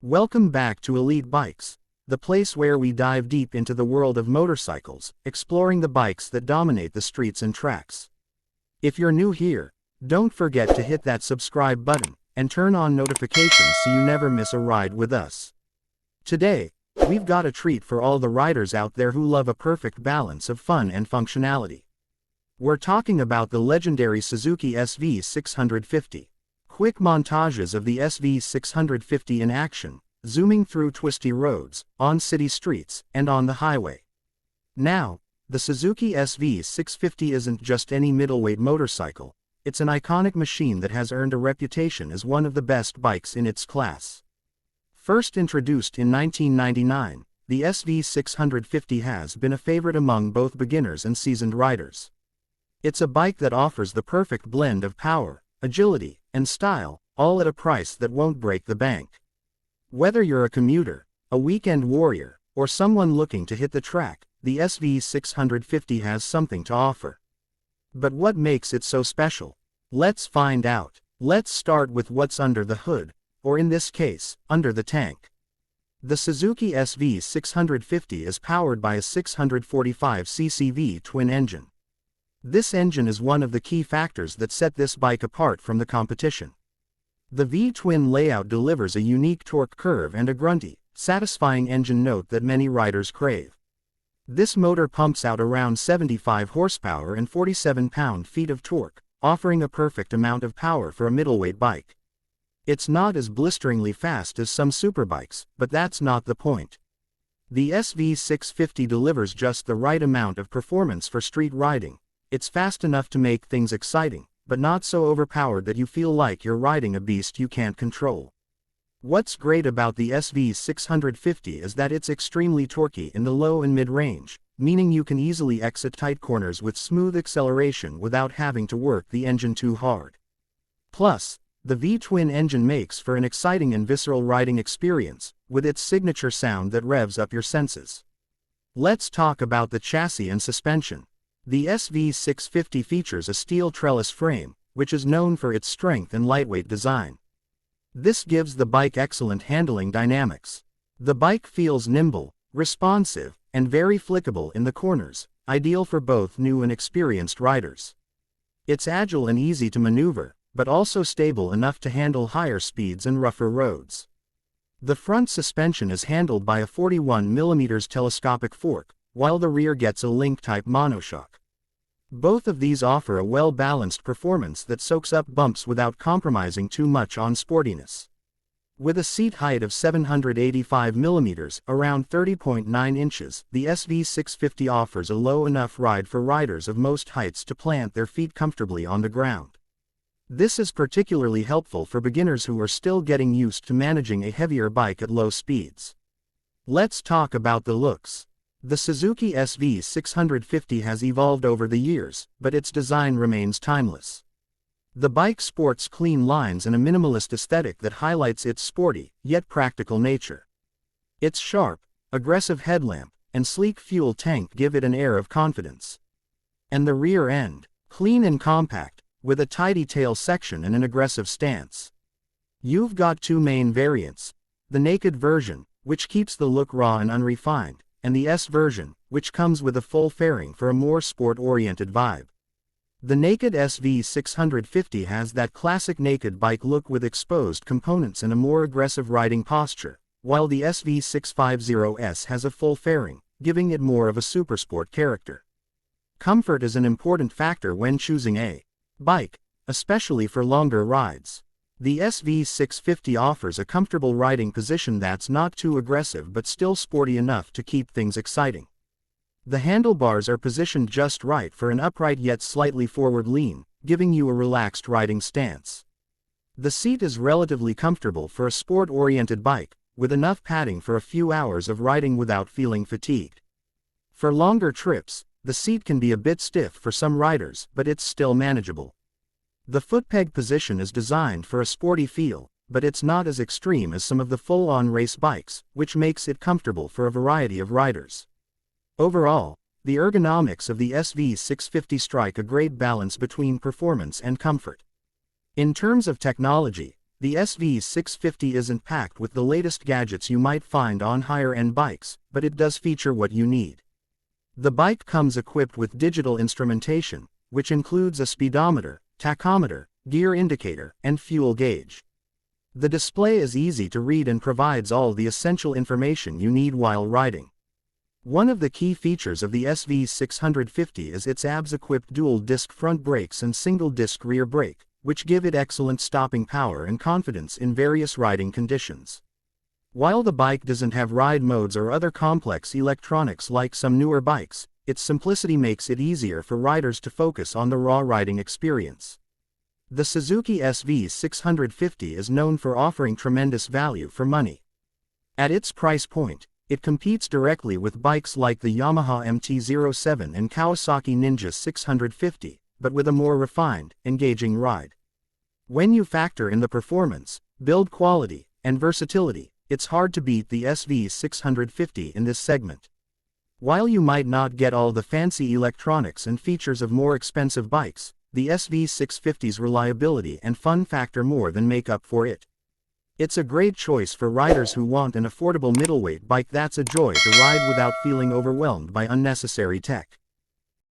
Welcome back to Elite Bikes, the place where we dive deep into the world of motorcycles, exploring the bikes that dominate the streets and tracks. If you're new here, don't forget to hit that subscribe button and turn on notifications so you never miss a ride with us. Today, we've got a treat for all the riders out there who love a perfect balance of fun and functionality. We're talking about the legendary Suzuki SV650. Quick montages of the SV650 in action, zooming through twisty roads, on city streets, and on the highway. Now, the Suzuki SV650 isn't just any middleweight motorcycle, it's an iconic machine that has earned a reputation as one of the best bikes in its class. First introduced in 1999, the SV650 has been a favorite among both beginners and seasoned riders. It's a bike that offers the perfect blend of power, agility, and style, all at a price that won't break the bank. Whether you're a commuter, a weekend warrior, or someone looking to hit the track, the SV650 has something to offer. But what makes it so special? Let's find out. Let's start with what's under the hood, or in this case, under the tank. The Suzuki SV650 is powered by a 645cc V-twin engine. This engine is one of the key factors that set this bike apart from the competition. The V-twin layout delivers a unique torque curve and a grunty, satisfying engine note that many riders crave. This motor pumps out around 75 horsepower and 47 pound-feet of torque, offering a perfect amount of power for a middleweight bike. It's not as blisteringly fast as some superbikes, but that's not the point. The SV650 delivers just the right amount of performance for street riding. It's fast enough to make things exciting, but not so overpowered that you feel like you're riding a beast you can't control. What's great about the SV650 is that it's extremely torquey in the low and mid-range, meaning you can easily exit tight corners with smooth acceleration without having to work the engine too hard. Plus, the V-twin engine makes for an exciting and visceral riding experience, with its signature sound that revs up your senses. Let's talk about the chassis and suspension. The SV650 features a steel trellis frame, which is known for its strength and lightweight design. This gives the bike excellent handling dynamics. The bike feels nimble, responsive, and very flickable in the corners, ideal for both new and experienced riders. It's agile and easy to maneuver, but also stable enough to handle higher speeds and rougher roads. The front suspension is handled by a 41mm telescopic fork, while the rear gets a link-type monoshock. Both of these offer a well-balanced performance that soaks up bumps without compromising too much on sportiness. With a seat height of 785mm, around 30.9 inches, the SV650 offers a low enough ride for riders of most heights to plant their feet comfortably on the ground. This is particularly helpful for beginners who are still getting used to managing a heavier bike at low speeds. Let's talk about the looks. The Suzuki SV650 has evolved over the years, but its design remains timeless. The bike sports clean lines and a minimalist aesthetic that highlights its sporty, yet practical nature. Its sharp, aggressive headlamp and sleek fuel tank give it an air of confidence. And the rear end, clean and compact, with a tidy tail section and an aggressive stance. You've got two main variants: the naked version, which keeps the look raw and unrefined, and the S version, which comes with a full fairing for a more sport-oriented vibe. The naked SV650 has that classic naked bike look with exposed components and a more aggressive riding posture, while the SV650S has a full fairing, giving it more of a supersport character. Comfort is an important factor when choosing a bike, especially for longer rides. The SV650 offers a comfortable riding position that's not too aggressive but still sporty enough to keep things exciting. The handlebars are positioned just right for an upright yet slightly forward lean, giving you a relaxed riding stance. The seat is relatively comfortable for a sport-oriented bike, with enough padding for a few hours of riding without feeling fatigued. For longer trips, the seat can be a bit stiff for some riders, but it's still manageable. The footpeg position is designed for a sporty feel, but it's not as extreme as some of the full-on race bikes, which makes it comfortable for a variety of riders. Overall, the ergonomics of the SV650 strike a great balance between performance and comfort. In terms of technology, the SV650 isn't packed with the latest gadgets you might find on higher-end bikes, but it does feature what you need. The bike comes equipped with digital instrumentation, which includes a speedometer, tachometer, gear indicator, and fuel gauge. The display is easy to read and provides all the essential information you need while riding. One of the key features of the SV650 is its ABS-equipped dual-disc front brakes and single-disc rear brake, which give it excellent stopping power and confidence in various riding conditions. While the bike doesn't have ride modes or other complex electronics like some newer bikes, its simplicity makes it easier for riders to focus on the raw riding experience. The Suzuki SV650 is known for offering tremendous value for money. At its price point, it competes directly with bikes like the Yamaha MT-07 and Kawasaki Ninja 650, but with a more refined, engaging ride. When you factor in the performance, build quality, and versatility, it's hard to beat the SV650 in this segment. While you might not get all the fancy electronics and features of more expensive bikes, the SV650's reliability and fun factor more than make up for it. It's a great choice for riders who want an affordable middleweight bike that's a joy to ride without feeling overwhelmed by unnecessary tech.